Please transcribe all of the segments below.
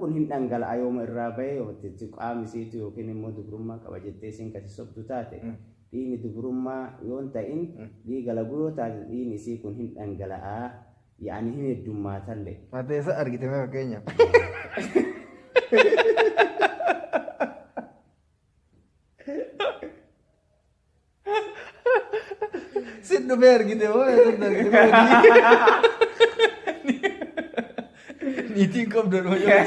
kun hin dhangala'a yooma irraa bahee yooti qaamni isiitu yookiin immoo dubrummaa qaba jettee isin kasi sobdu taate dhiigni dubrummaa yoon ta'in dhiiga laguu yoo taate dhiigni isii kun hin dhangala'a yaani hin heddummaatalle. Mateessa argite mee fakkeenya. Sin dhufee argite moo eessatti argite? Niitiin qabdu dhuma yoo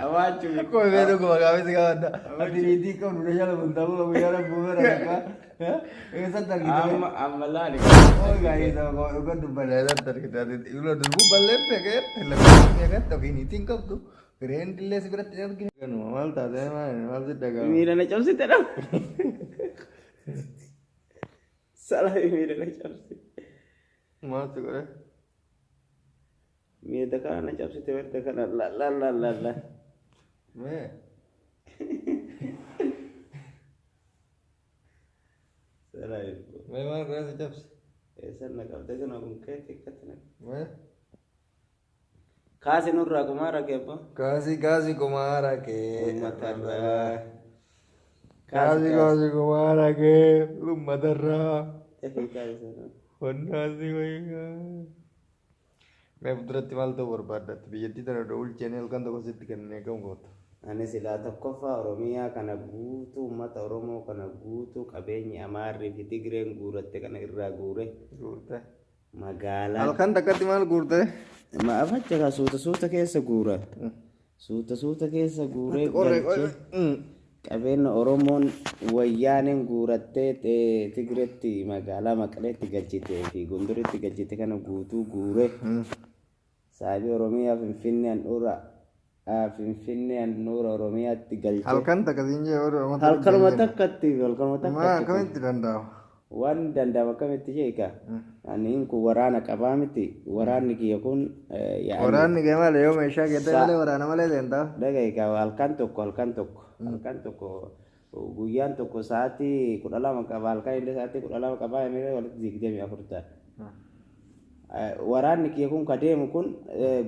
Awwaachuu. Akkuma beeku kuma gaafii si gaafadha. Ati niitiin qabdu dhuma jala buntamu qabu yaala buufee rakkaa. Eessatti argite? Amma laali. Oh gaarii sama dhugaa dubbadha eessatti argite? Ati ulo durbuu ballee beekee lakkii beekatti ofii niitiin qabdu. Fireen dillee si biratti argine. Ganuma maal taatee maal si dhagaa? Miira na cabsite dha. Salaayi miira na cabsite. Maaltu godhe? Miira kana na cabsite wanta kana la. Mee? Salaayi. Mee maal godhe si cabse? Eessan na qabde kana kun kee xiqqatti na. Mee? Kaasi nurraa kumaara keebba. Kaasi kumaara kee. Uummatarraa. Kaasi kumaara kee. Uummatarraa. Efii kaasi sana. Wannaasi wayyaa. Mee fuulduratti maal ta'uu barbaaddatte? Biyyattii tana ulcheenii halkan tokko sitti kennee qabu goota. Ani silaa tokkoffaa Oromiyaa kana guutuu uummata Oromoo kana guutuu qabeenyi Amaarrii fi Tigreen guuratte kana irraa guure. Guurte. Magaalaa. Halkan takkatti maal guurte? Maafacha ka suuta keessa guura. Suuta keessa guuree qabeenya Oromoon wayyaaneen guurattee Tigreetti magaalaa Maqaleetti galchite fi Gondoritti galchite kana guutuu guure. Saabii Oromiyaa Finfinneen nuura Oromiyaatti galche. Halkan takkasiin jee Oromoo. Halkanuma takkatti. Maa akkamitti danda'ama? Waan danda'ama akkamitti jeeka. Ani kun waraana qabaa miti. Waraanni kiyya kun. Waraanni kee malee yoo meeshaa keessa malee waraana malee seentaa. Dhaga'iika halkan tokko guyyaan tokko sa'aatii 12 qaba halkan illee sa'aatii 12 qaba emee walitti 24 ta'a. Waraanni kiyya kun kadeemu kun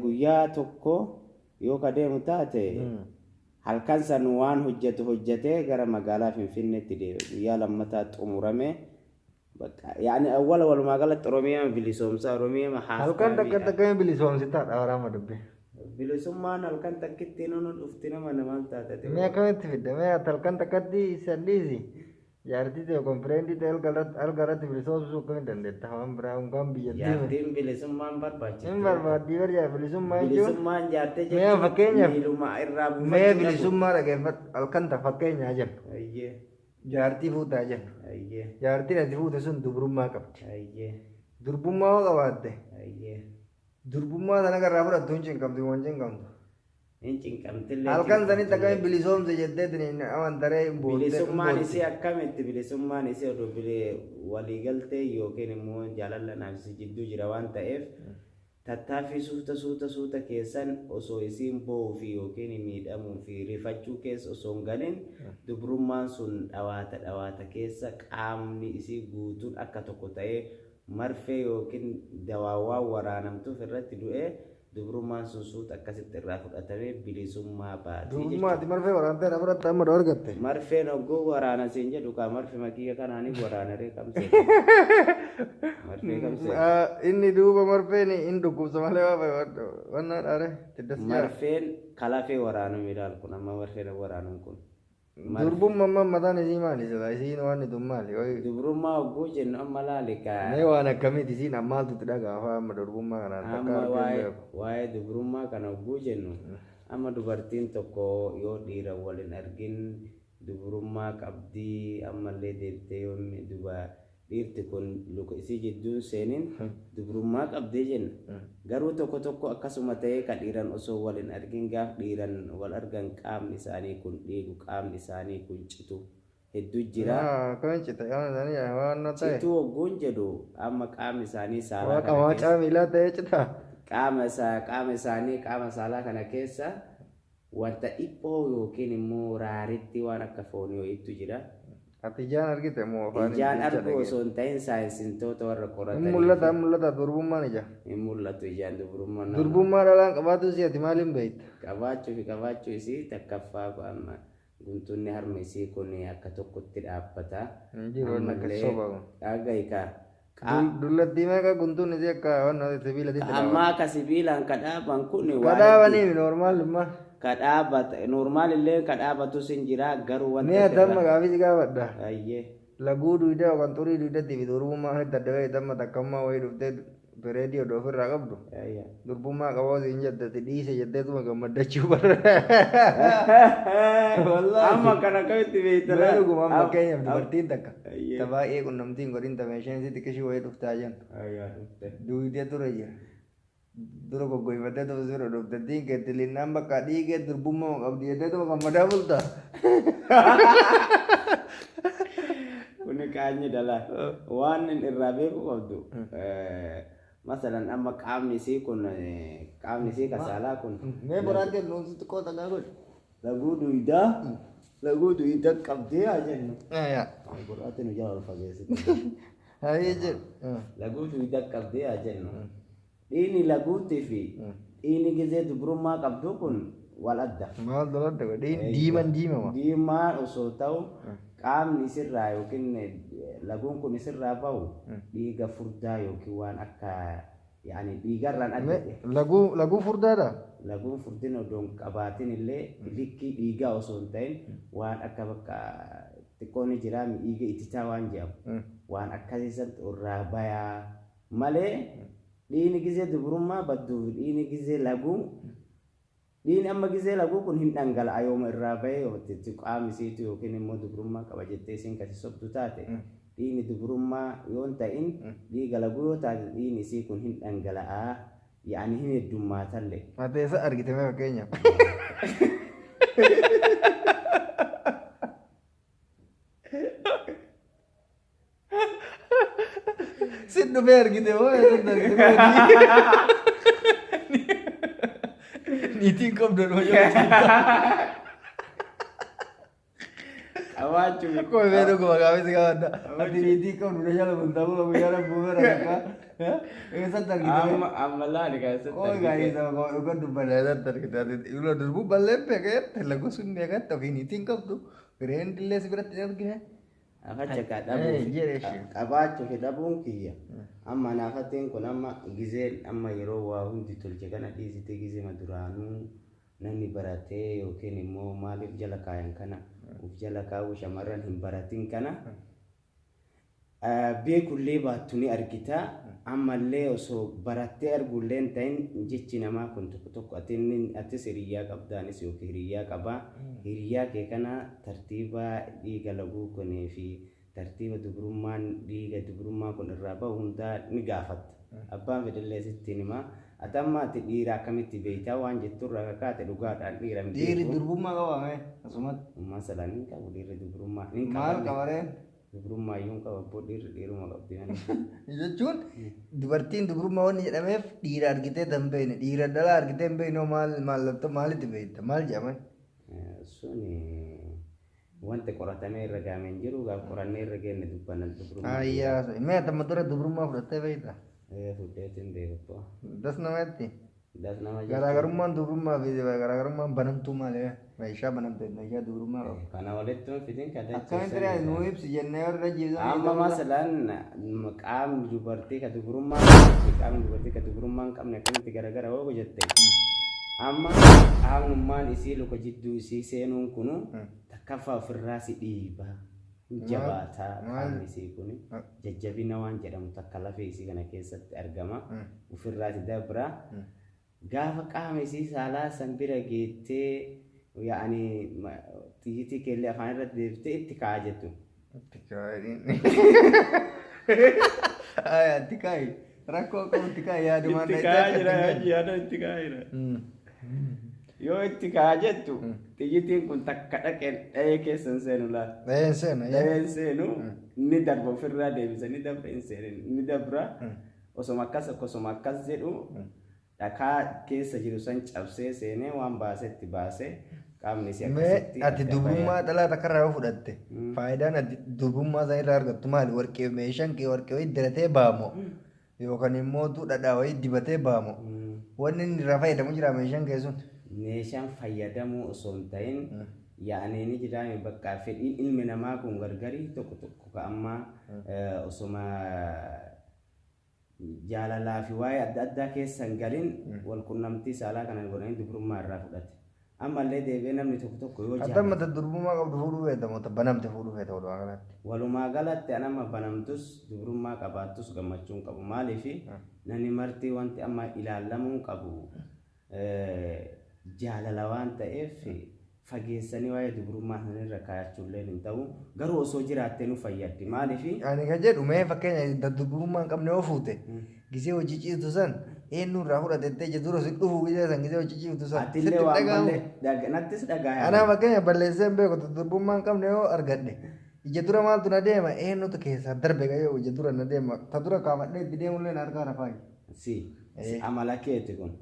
guyyaa tokko yoo kadeemu taate halkan san waan hojjetee gara magaalaa Finfinneetti deema. Guyyaa lammataa xumurame. يعني أول ما قالت روميا بليسومسا روميا ما حاس halkan takka bilisoomsi taadha waraama dubbe bilisummaan halkan takkitti nuun dhuftina mana maal taate mee akkamitti fidde mee halkan takkatti salliisi jarti ta'e konfireendii ta'e algaratti bilisoomsuu akkamitti dandeetta waan biraa unkaan biyyattii jaartiin bilisummaan barbaachisa hin barbaaddi barjaa bilisummaan jaartee jechuun mee fakkeenyaaf mee bilisummaa dhageeffadhu halkan ta fakkeenyaa jennu jaartii fuutaa jennu. Jaartiin ati fuute sun dubrummaa qabdi. Durbummaa hoo qabaatte. Durbummaa sana garraa fudhattu hin cinqamtu waan cinqamtu. Hin cinqamtillee. Halkan sanitti akkamitti bilisoomse jettee amantaree hin bootte. Bilisummaan isii akkamitti bilisummaan isii oduu waliigaltee yookiin immoo jaalala naafsi jidduu jira waan ta'eef tattaaffii suuta keessan osoo isiin bo'uu fi yookiin miidhamuu fi rifachuu keessa osoo hin galin dubrummaan sun dhawaata keessa qaamni isii guutuun akka tokko ta'ee marfee yookiin dawaawaa waraanamtuuf irratti du'ee dubrummaan sun suuta akkasitti irraa fudhatamee bilisummaa baati. Dubrummaati marfee waraantee na fudhatta amma argatte. Marfeen hogguu waraana siin jedhu kaa marfi makiyya kanaaniif waraanaree qabsee. Inni duuba marfeen hin dhukkubsa malee waan dhaare. Marfeen kalafee waraanuu miidhaal kun amma marfeen waraanuun kun. Durbummaa mataan isii maali sila isiin waan itun maali. Dubrummaa hogguu jennu amma laali kaa. Mee waan akkamitti isiin ammaaltu itti dhagaafa amma durbummaa kanaan. Amma waa'ee dubrummaa kana hogguu jennu amma dubartiin tokko yoo dhiira waliin argin dubrummaa qabdii ammallee deebitee yoo dhiirti kun luka isii jidduun seenin dubrummaa qabdee jenna. Garuu tokko akkasuma ta'ee kan dhiiran osoo waliin argin gaaf dhiiran wal argan qaamni isaanii kun dhiigu qaamni isaanii kun citu hedduu jira. Kan cita waan ta'e. Cituu hogguun jedhu amma qaamni isaanii saalaa kana keessa. Waa caamilaa ta'ee cita. Qaama isaanii qaama saalaa kana keessa wanta dhiphoo yookiin immoo raaritti waan akka foonii wayiitu jira. Ati ijaan argite moo afaan ijaan argu osoo hin ta'in saayinsistoota warra qoratanii mul'ata durbummaan ija hin mul'atu ijaan dubrummaan durbummaa dhalaan qabaatu isii ati maaliin beekta qabaachuu isii takkaffaa amma guntunni harma isii kun akka tokkotti dhaabbata ammallee dhagayka dullatti meeqa guntuun isii akka waan sibiilatti amma akka sibiilaan kadhaaban kun kadhaabanii normaalummaa kadhaabata normaalillee kadhaabatu sin jira garuu wanta nee tamma gaafii gaafadha ayyee laguu duwidee yookaan xurii duwidatti fi durbummaa itti adda bahee tamma takkammaa wayii dhuftee reediyoo doof irraa qabdu durbummaa qaboo siin jettati dhiise jetteetuma gammaddachuu barra amma kana kamitti beeytala dhuguma amma keenyaaf dubartiin takka ta baay'ee qunnamtiin godhin ta meesheen isitti qishii wayii dhuftaa jan duwidee ture jira dura goggoifatee tokko sirra dhuftattiin keetti linnaan bakka dhiigee durbummaa qabdi jetteetuma gammadaa bulta kuni kaanyi dala waan irraa beeku qabdu masalan amma qaamni isii kasaalaa kun mee boraatee nuunsi xiqqoo tagaa godhe laguu duwidda qabdee haa jennu boraatee nu jala ol fageessite laguu duwidda qabdee haa jennu dhiini laguutii fi dhiini gizee dubrummaa qabdu kun wal adda maal daladda diimaan osoo ta'u qaamni isirraa yookiin laguun kun isirraa bahu dhiiga furdaa yookiin waan akka yaani dhiigarraan adda laguu furdaadha laguun furdina odoon qabaatin illee likkii dhiigaa osoo hin ta'in waan akka bakka xiqqoon jiraa dhiiga ititaa waan jedhamu waan akkasiisan irraa bayaa malee dhiini gizee dubrummaa badduu dhiini gizee laguu dhiini amma gizee laguu kun hin dhangala'a yooma irraa bahee yookiin qaamni isiitu yookiin immoo dubrummaa qaba jettee isiin kasi sobdu taate dhiini dubrummaa yoo hin ta'in dhiiga laguu yoo taate dhiini isii kun hin dhangala'a yaani hin heddummaatalle. Mateessa argite mee fakkeenyaaf. Sin dhufee argite moo eessatti argite niitiin qabdu dhuma Awachu ko vedo ko gawe gawadda ati niitii qabdu dha jala bunta ko guyyaara buufera akka eessatti argite ammalaa ni kaasatti ko gaa'ii sama ko dubbadha eessatti argite ati ulo durbu balleeppe keette lagu sunni agatta ofii niitiin qabdu gireen dillee si biratti argine akacha qabaachuu fi dhabuun kiyya amma naafatiin kun amma gizeen amma yeroo waa hundi tolche kana dhiisite gizee maduraanuu namni baratee yookiin immoo maaliif jala kaayan kana uf jala kaa'uu shamarran hin baratin kana beekullee baattu ni argita ammallee osoo barattee argullee hin ta'in jechi namaa kun tokko tokko atis hiriyyaa qabdaanis yookiin hiriyyaa qabaa hiriyyaa kee kana tartiiba dhiiga laguu kunii fi tartiiba dubrummaan dhiiga dubrummaa kun irraa bahu hundaa ni gaafatta abbaan fedhallee sittiin himaa atamma ati dhiira akkamitti beeytaa waan jetturraa kakaate dhugaadhaan dhiira miti dhiirri dubrummaa qabame asumatti masalan hin qabu dhiirri dubrummaa maal qabaree dubrummaa iyyuu qaba abboo dhiiruma qabdi jechuun dubartiin dubrummaa wanni jedhameef dhiira argitee danbeeyne dhiira dhalaa argitee hin beeynoo maalitti beeyta maal jedhaman suni wanti qoratamee irra gaameen jiru gaaf qorannee irra geenne dubbannan dubrummaa ayyaa mee atamma dura dubrummaa fudhattee beeyta fudheetiin beekappa das namatti das nama garaagarummaan dubrummaa fi garaagarummaan banamtuu maali meeshaa banamte meeshaa dubrummaa qabu kana walitti fidin kada akkamitti raa nuu ibsi jennee warra jiibsan amma masalan qaamni dubartii ka dubrummaa qaamni dubartii ka dubrummaa hin qabne akkamitti garagara hoo jette amma qaamummaan isii luka jidduu isii seenuun kunu takkaffaa ofirraa si dhiiba jabaataa qaamni isii kun jajjabina waan jedhamu takka lafee isii kana keessatti argama ofirraa si dabra gaafa qaama isii saalaa san bira geettee yaani xiyyitii keellee afaan irratti deebiftee itti ka'aa jettu. Itti kaa'in. Itti kaa'i. Rakkoo qabu itti kaa'i yaadumaan itti ka'aa jira yaada itti ka'aa jira. Yoo itti ka'aa jettu xiyyitiin kun takka dhaqeen dhahee keessan seenu laata. Dhaheen seena. Dhaheen seenu ni darba ofirraa deebisa ni dabra hin seenu ni dabra osoma akkas jedhu dhakaa keessa jiru san cabsee seenee waan baasetti baasee qaamni si Mee akkasitti ati dubrummaa dhalaa takka irraa fudhatte faayidaan ati dubrummaa isaa irraa argattu maali? Warqee meeshaan kee warqee wayii diratee baamoo yookaan immoo dhadhaa wayii dibatee baamoo wanni inni irraa fayyadamu jira meeshaan kee sun? Meeshaan fayyadamuu osoo hin ta'in yaa'anii ni jiraame bakka fedhiin ilmi namaa kun gargarii tokko tokko ka amma osoma jaalalaa fi waa'ee adda addaa keessa hin galin wal qunnamtii saalaa kanan godhanii dubrummaa irraa fudhate. Ammallee deebi'ee namni tokko tokko yoo jaalatu. Hatta mata dubrummaa qabdu fuudhuu feetamu banamte fuudhuu feeta walumaa galatti. Walumaa galatti anama banamtus dubrummaa qabaattus gammachuun qabu. Maaliif namni martii wanti amma ilaallamuun qabu jaalala waan ta'eef fageessanii waa'ee dubrummaa sanarra kaayachuullee hin ta'u garuu osoo jiraattee nu fayyaddi. Maaliif ani kan jedhu mee fakkeenya dubrummaa hin qabne yoo fuute gisee hojii ciistu san eenyu irraa fudhatettee je dura si dhufu gisee san gisee hojii ciistu san atillee waan malee nattis dhagaaya. Anaa fakkeenya balleessee hin beeku dubrummaa hin qabne yoo argadhe ija dura maaltu na deema eenyutu keessaa darbe gayyoo ija dura na deema ta dura kaafadhee itti deemullee na harkaa rafaa. Si amala keeti kun.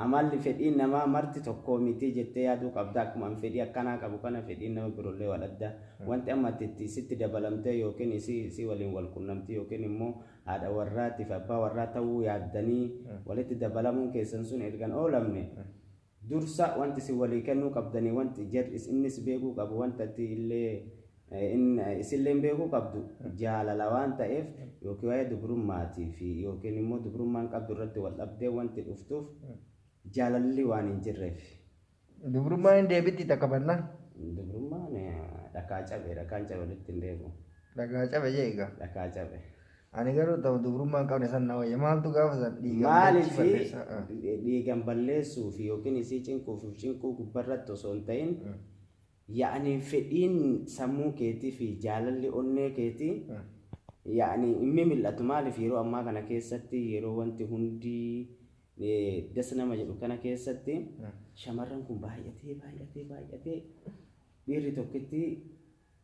Amalli fedhiin namaa marti tokko miti jettee yaaduu qabda akkuma fedhii akkanaa qabu kana fedhiin nama biroollee wal adda wanti amma sitti dabalamtee yookiin si waliin wal qunnamtii yookiin immoo haadha warraatiif abbaa warraa ta'uu yaaddanii walitti dabalamuun keessan sun ergan oolamne dursa wanti si walii kennuu qabdanii wanti innis beekuu qabu wanta illee isilleen beekuu qabdu jaalala waan ta'eef yookiin waa'ee dubrummaatiif yookiin immoo dubrummaan qabdu irratti wal dhabdee wanti dhuftuuf jaalalli waan hin jirreef. Dubrummaan hin deebitti takka bannaan? Dubrummaan dhakaa cabe walitti hin deebi'u. Dhakaa cabe jee egaa? Dhakaa cabe. Ani garuu ta'u dubrummaan qabne san na wayya maaltu gaafa san dhiigan balleessuuf yookiin isii cinquu gubbarratti osoo hin ta'in yaa'anii fedhiin sammuu keetii fi jaalalli onnee keetii yaa'anii inni mil'atu maaliif yeroo ammaa kana keessatti yeroo wanti hundi das nama jedhu kana keessatti shamarran kun baay'atee dhiirri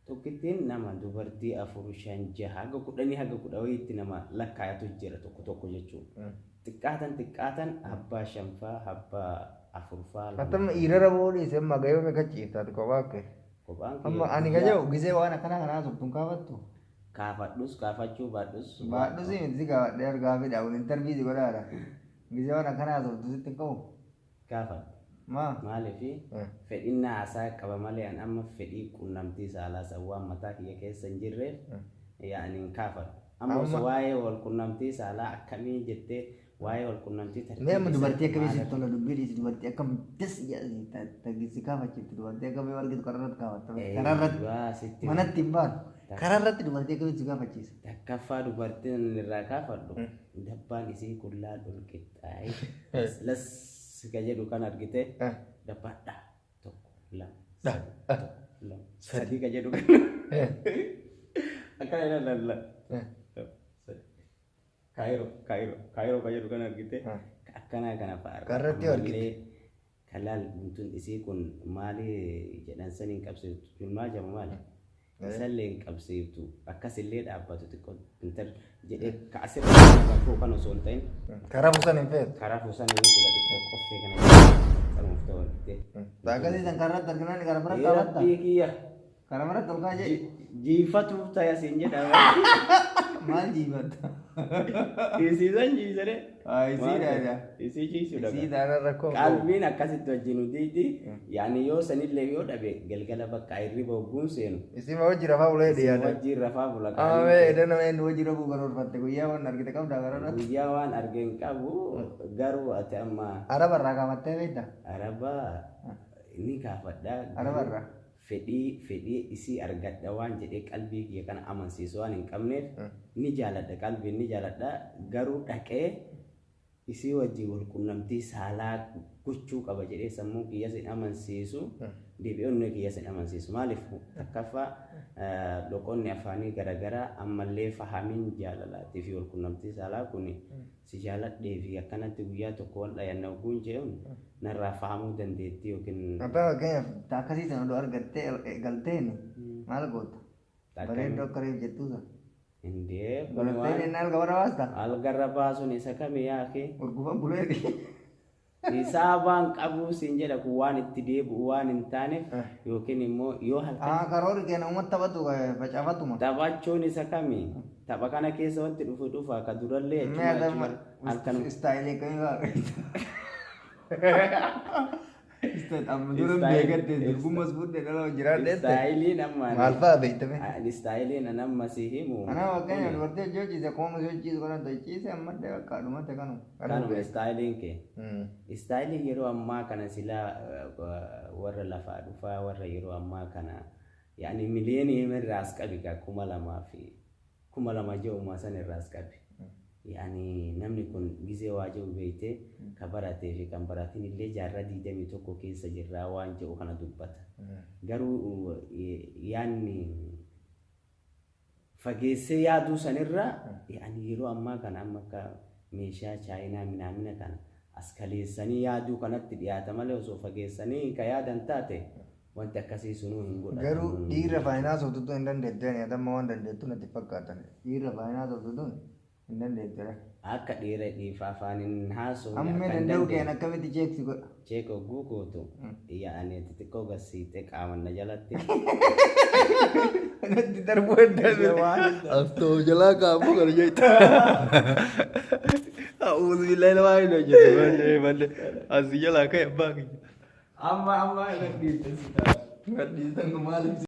tokkittiin nama dubartii 4 5 6 haga 10 haga 10 nama lakkaayatu jira tokko jechuudha. Xiqqaatan abbaa 5 abbaa 4 Atam irara boodii semma gayo me kachiiftaati kophaa kee. Amma ani gajaa'u gisee waan akkana kanaa turtuun kaafattu. Kaafachuu baadhus. Baadhus miti gaafadhee argaa fi dhaabun intarviisi godhaadha. Gisee waan akkanaa turtu sitti qabu. Kaafadhu. Maaliif fedhiin haasaa qaba malee an amma fedhii qunnamtii saalaa sawwaan mataa kiyya keessa hin jirreef yaa'aniin kaafadhu. Amma waa'ee wal qunnamtii saalaa akkamii jettee waa'ee wal qunnamtii tartiibaa. Mee amma dubartii akkamii sitti tola dubbii dhiisi dubartii akkam des tagisi kaafachiifti dubartii akkamii argitu kararratti kaafatta. Kararratti manatti hin baanu. Kararratti dubartii akkamii si kaafachiisa. Takkaffaa dubartiin irraa kaafadhu dabbaan isii qullaa dhulqixxaa'ee las ka jedhu kan argite dabbaadha tokko lama sadii ka jedhu akkana ilaalalla kaayiroo ka jedhu kan argite akkana kana fa'aa karratti argite kalaal guutuun isii kun maali jedhan saniin qabsiiftu filmaa jama maali isallee hin qabsiiftu akkasillee dhaabbatu xiqqoo intar jedhee kaasirra bakkoo kan osoo hin ta'in karaa fuusan hin feetu karaa fuusan hin feetu xiqqoo qoffee kana qabuuf ta'u argite. Baakasii san karratti arginaan gara bira qabatta. Kiyya. Kara bira tolkaa jee. Jiifatuuf ta'e asiin jedhama. Maal jiifatta? Isiisan jiisare. Isii daadha. Isii jiisudha. Isii daadha rakkoo. Qalbiin akkasitti wajjin hutiiti. Yaani yoo sanillee yoo dhabe galgala bakka hirriba hogguun seenu. Isii ma wajji rafaa bulee dhiyaata. Wajji rafaa bula. Amee edda nama inni wajji rafuu garoorfatte guyyaa waan argite qabda gararratti. Guyyaa waan argeen qabu garuu ati amma. Araba irraa kaafattee beekta? Araba inni kaafadhaa. Araba irraa. Fedhii isii argadha waan jedhee qalbii kiyya kana amansiisu waan hin qabneef ni jaaladha qalbiin ni jaaladha garuu dhaqee isii wajjin wal qunnamtii saalaa gochuu qaba jedhee sammuu kiyya sin amansiisu deebi'oonni kiyya sin amansiisu maaliif takkaffaa loqonni afaanii garaagaraa ammallee fahamiin jaalalaatii fi wal qunnamtii saalaa kun si jaaladhee fi akkanatti guyyaa tokko wal dhayanna oguun jee'uun narraa fahamuu dandeettii yookiin. Abbaa fakkeenyaaf akkasii sana odoo argattee galteen maal goota? Bareeddoo akka reef jettuusa. Indee. Galteen inni alga warra baasta? Algarra baasuun isa kami yaake? Urgufan buleeti. Hisaabaan qabuu siin jedha kun waan itti deebi'u waan hin taaneef yookiin immoo yoo halkan. Karoora keenya uummata taphatu facaafatuma. Taphachuun isa kami? Tapha kana keessa wanti dhufa ka durallee halkan. Istaayilii kamii amma dura beekatte Durbumas fudhe dhala jiraadhe. Istaayiliin amma. Maal fa'aa beektame? Istaayiliin anamma si himu. Ana wakanya dubartii hojjechiise kooma hojjechiise godhan ta'ichiise amma akka dhumate kanu. Kanuma istaayiliin kee. Istaayiliin yeroo ammaa kana silaa warra lafaa dhufaa warra yeroo ammaa kana yaani miliyoonii irraas qabi ka 2,000 je'umaa san irraas qabi. Yani namni kun gizee waajjiruu beeyte ka baratee fi kan baratiin illee jaarraa 21 keessa jirraa waan jedhu kana dubbata. Garuu yaanni fageessee yaaduu sanirra yani yeroo ammaa kana amma akka meeshaa chaayinaa minaamina kana as kaleessanii yaaduu kanatti dhiyaata malee osoo fageessanii ka yaadan taate wanti akkasii sunuu hin godhatu. Garuu dhiirra faayinaas of tuttuu hin dandeetteen yaadamma waan dandeettu natti fakkaatan. Dhiirra faayinaas of tuttuun hin dandeettere. Akka dhiira dhiifa afaanin haasoo. Amma danda'u keen akkamitti jeeksi godha. Jeek ogguu gootu yaa'anii xixiqqoo garsiite qaaman na jalatti. Natti darbuu hin dandeenye. Aftoo jalaa qaamuu kana jecha. A'uudhu billahi lamaa hin hojjetu malee asii jalaa ka'e abbaa kiyya. Amma gadhiisan maaliif